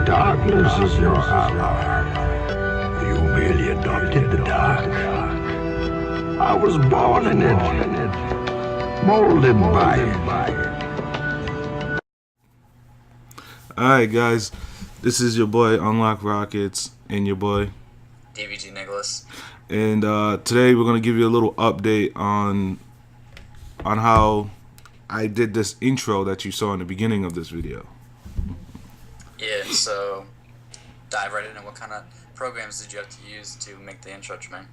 darkness is your ally. You merely adopted the dark. I was born in it, molded by it. Alright guys, this is your boy UnlockedROCKETS and your boy DVG Nicholas. And today we're gonna give you a little update on how I did this intro that you saw in the beginning of this video. Yeah, so dive right into what kind of programs did you have to use to make the intro, Tremaine?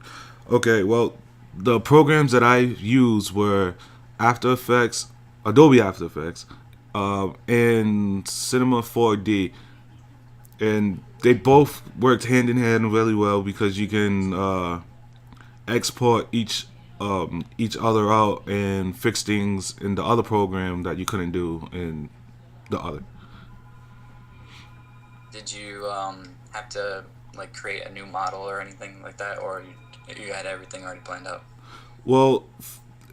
Okay, well, the programs that I used were After Effects, Adobe After Effects, and Cinema 4D, and they both worked hand in hand really well because you can export each other out and fix things in the other program that you couldn't do in the other. Did you have to like create a new model or anything like that, or you had everything already planned out? Well,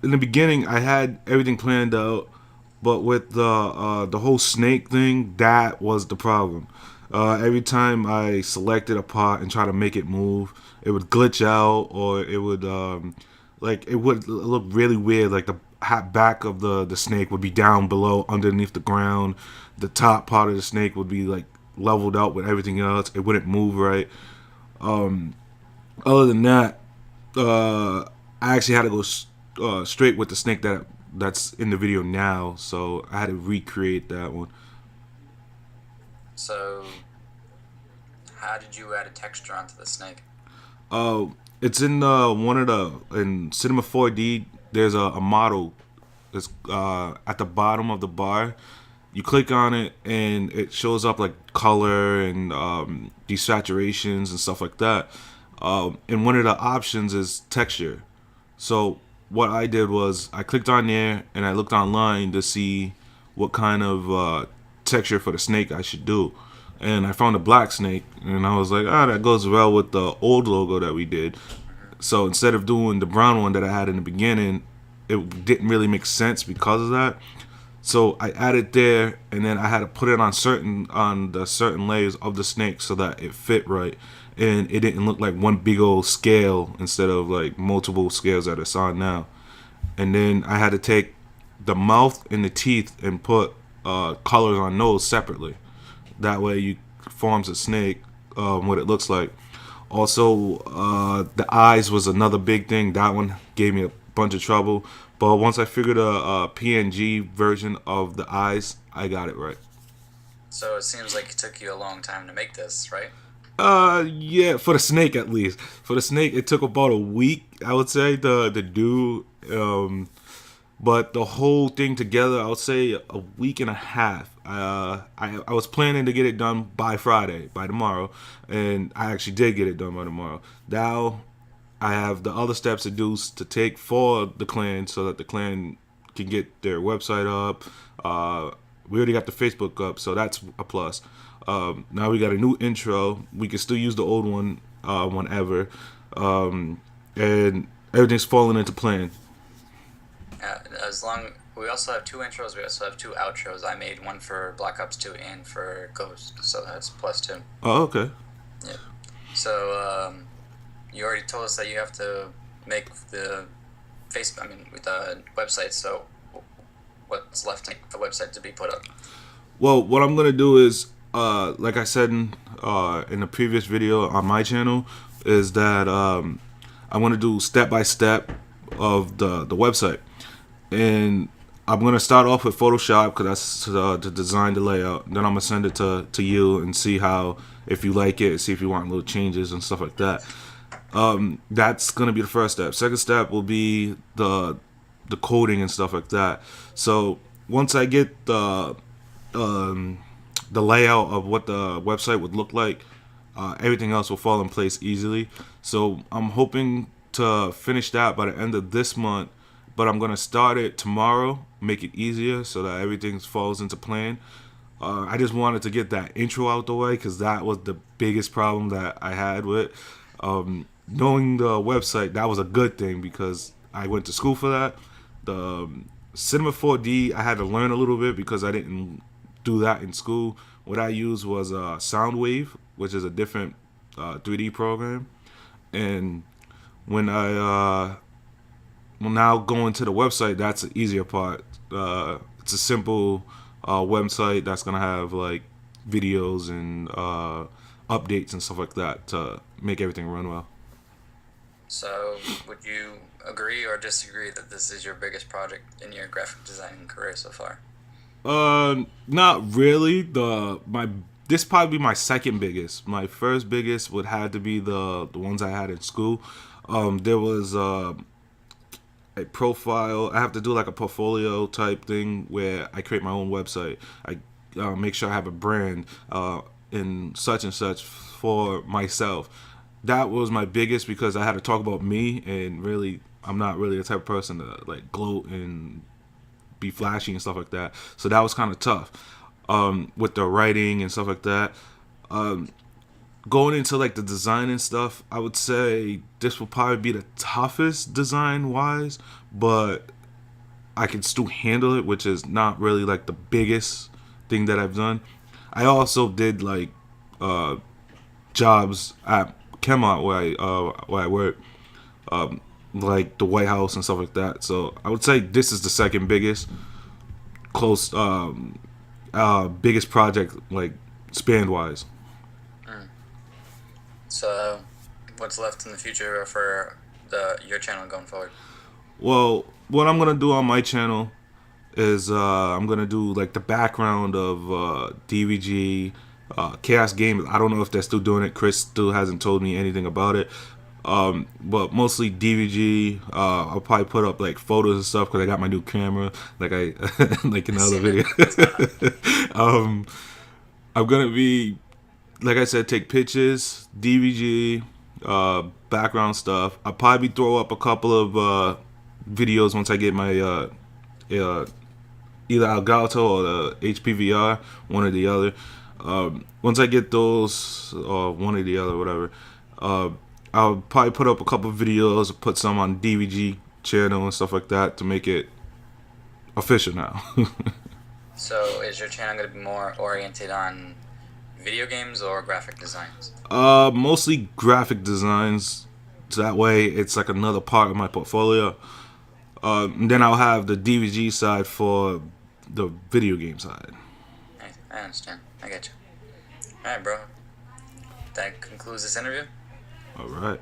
in the beginning I had everything planned out, but with the whole snake thing, that was the problem. Every time I selected a part and try to make it move, it would glitch out, or it would it would look really weird. Like the back of the snake would be down below, underneath the ground. The top part of the snake would be like leveled out with everything else. It wouldn't move right. Other than that, I actually had to go straight with the snake that's in the video now, so I had to recreate that one. So, how did you add a texture onto the snake? It's in in Cinema 4D. There's a model. It's at the bottom of the bar. You click on it and it shows up like color and desaturations and stuff like that. And one of the options is texture. So what I did was I clicked on there and I looked online to see what kind of texture for the snake I should do. And I found a black snake, and I was like, that goes well with the old logo that we did. So instead of doing the brown one that I had in the beginning, it didn't really make sense because of that. So I added there, and then I had to put it on the certain layers of the snake so that it fit right, and it didn't look like one big old scale instead of like multiple scales that it's on now. And then I had to take the mouth and the teeth and put colors on those separately. That way you forms a snake, what it looks like. Also, the eyes was another big thing. That one gave me a bunch of trouble. But once I figured a PNG version of the eyes, I got it right. So it seems like it took you a long time to make this, right? Yeah, for the snake at least. For the snake, it took about a week, I would say, to do. But the whole thing together, I would say a week and a half. I was planning to get it done by Friday, by tomorrow, and I actually did get it done by tomorrow. Now I have the other steps to take for the clan so that the clan can get their website up. We already got the Facebook up, so that's a plus. Now we got a new intro. We can still use the old one whenever, and everything's falling into plan. We also have two intros. We also have two outros. I made one for Black Ops 2 and for Ghost, so that's +2. Oh, okay. Yeah. So you already told us that you have to make the website. So what's left for the website to be put up? Well, what I'm gonna do is, like I said in the previous video on my channel, is that I want to do step by step of the website, and I'm gonna start off with Photoshop because that's to design the layout. Then I'm gonna send it to you and see if you like it, see if you want little changes and stuff like that. That's gonna be the first step. Second step will be the coding and stuff like that. So once I get the layout of what the website would look like, everything else will fall in place easily. So I'm hoping to finish that by the end of this month, but I'm gonna start it tomorrow, make it easier so that everything falls into plan. I just wanted to get that intro out the way because that was the biggest problem that I had with knowing the website. That was a good thing because I went to school for that. The Cinema 4D I had to learn a little bit because I didn't do that in school, what I used was Soundwave, which is a different 3D program. And when I now going to the website, that's the easier part. It's a simple website that's gonna have like videos and updates and stuff like that to make everything run well. So, would you agree or disagree that this is your biggest project in your graphic designing career so far? Not really. This probably be my second biggest. My first biggest would have to be the ones I had in school. There was a profile. I have to do like a portfolio type thing where I create my own website. I make sure I have a brand in such and such for myself. That was my biggest because I had to talk about me, and really, I'm not really the type of person to like gloat and be flashy and stuff like that. So that was kind of tough with the writing and stuff like that. Going into like the design and stuff, I would say this will probably be the toughest design wise, but I can still handle it, which is not really like the biggest thing that I've done. I also did like jobs at Chemont where I work, like the White House and stuff like that. So I would say this is the second biggest, biggest project like span wise. So, what's left in the future for your channel going forward? Well, what I'm gonna do on my channel is I'm gonna do like the background of DVG, Chaos Games. I don't know if they're still doing it. Chris still hasn't told me anything about it. But mostly DVG. I'll probably put up like photos and stuff because I got my new camera, like I like in the other video. I'm gonna be, like I said, take pictures, DVG, background stuff. I'll probably throw up a couple of videos once I get my either Elgato or the HPVR, one or the other. Once I get those, or one or the other, whatever, I'll probably put up a couple of videos, put some on DVG channel and stuff like that to make it official now. So, is your channel going to be more oriented on video games or graphic designs? Mostly graphic designs. So that way, it's like another part of my portfolio. And then I'll have the DVG side for the video game side. I understand. I get you. All right, bro. That concludes this interview. All right.